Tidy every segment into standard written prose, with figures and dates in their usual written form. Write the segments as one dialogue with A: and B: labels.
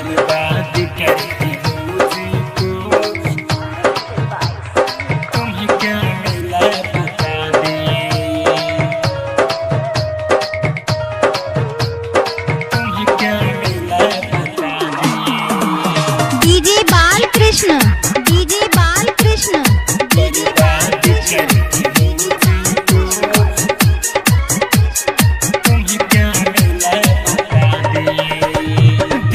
A: बर्बाद करके मुझको तुम्हें क्या मिला बता दे, तुम्हें क्या मिला बता दे।
B: DJ Balkrishna, DJ Balkrishna, DJ Balkrishna.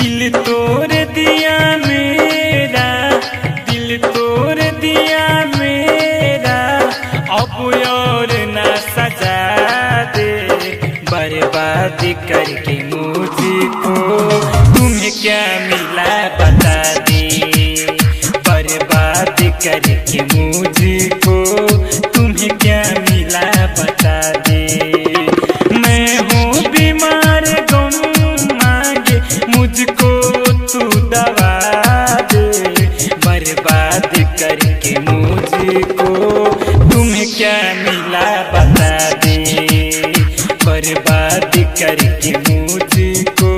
A: दिल तोड़ दिया मेरा, दिल तोड़ दिया मेरा, अब और ना सजा दे, बर्बाद करके मुझको तुम्हें क्या मिला बता दे, बर्बाद करके मुझको तुम्हें क्या मिला बता दे। मैं हूँ बीमार गम मांगे मुझको तू दवा दे, बर्बाद करके मुझको तुम्हें क्या मिला बता दे, बर्बाद करके मुझको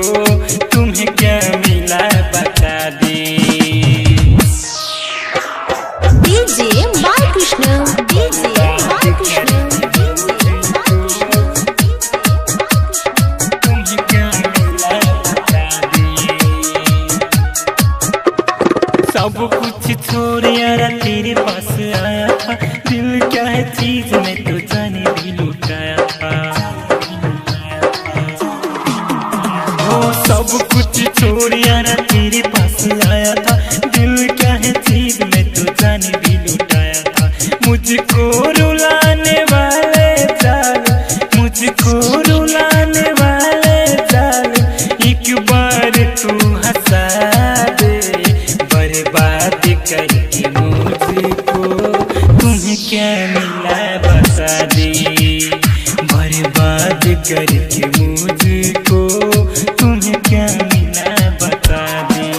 A: तुम्हें क्या मिला बता दे।
B: डीजे बालकृष्ण, डीजे बालकृष्ण,
A: तुम्हें क्या मिला बता दे। सब कुछ छोड़ यारा तेरे पास आया था, दिल क्या है चीज में तो जाने भी लुटाया था। वो सब कुछ छोड़ यारा तेरे पास आया था, दिल क्या है चीज में तो जाने भी लुटाया था। मुझको रुलाने वाले जाल, मुझको रुलाने वाले जाल, एक बार तू हंसा दे, बर्बाद करके मुझको तुम्हें क्या मिला बता दे, बर्बाद करके मुझको तुम्हें क्या मिला बता दे।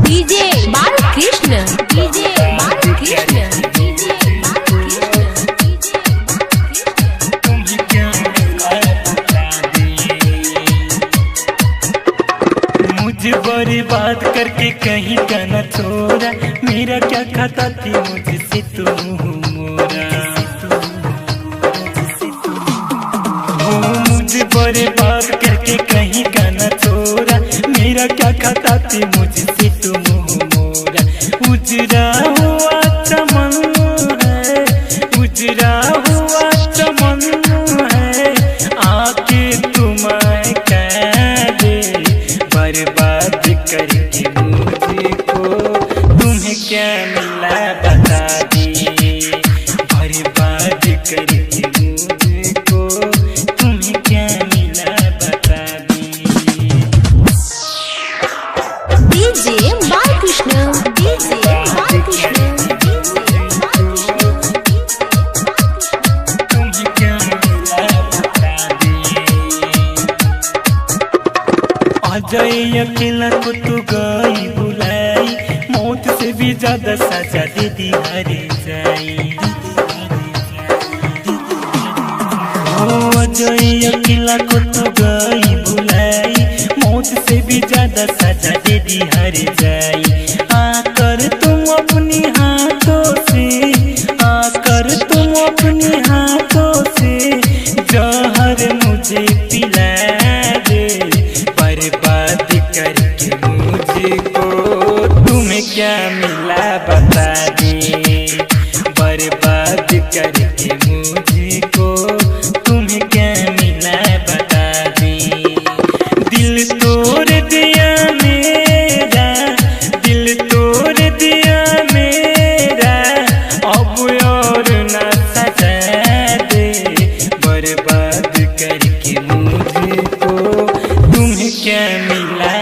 B: DJ Balkrishna, DJ Balkrishna, DJ Balkrishna, DJ Balkrishna.
A: तुम्हें क्या मिला बता दे। मुझे बर्बाद करके कहीं का न छोड़ा, मेरा क्या खाता थी मुझसे तू मोरा। वो मुझे बर्बाद करके कहीं का न छोड़ा, मेरा क्या खाता थी मुझसे तू मोरा। उजरा हुआ चमन है, उजरा हुआ चमन है, आके तुम्हें कह दे, बर्बाद करके मुझको तुम्हें क्या मिला बता दे, बर्बाद करके मुझको तुम्हें क्या मिला बता दे।
B: DJ Balkrishna, DJ Balkrishna, DJ Balkrishna.
A: तुम्हें क्या मिला बता दे। अजय अकेला को तू गई बुलाई, मौत से भी ज्यादा सजा दे दी हरे जाई। ओ अजय अकेला को तू गई बुलाई, मौत से भी ज्यादा सजा दे दी हर जाई। आकर तुम अपनी हाथों से, आकर तुम अपनी हाथों से जहर मुझे पिला दे, बर्बाद करके मुझको तुम्हें क्या मिला बता दे, बर्बाद करके मुझको तुम्हें क्या मिला बता दे। दिल तोड़ दिया मेरा, दिल तोड़ दिया मेरा, अब और ना सजा दे, बर्बाद करके मुझको तुम्हें क्या मिला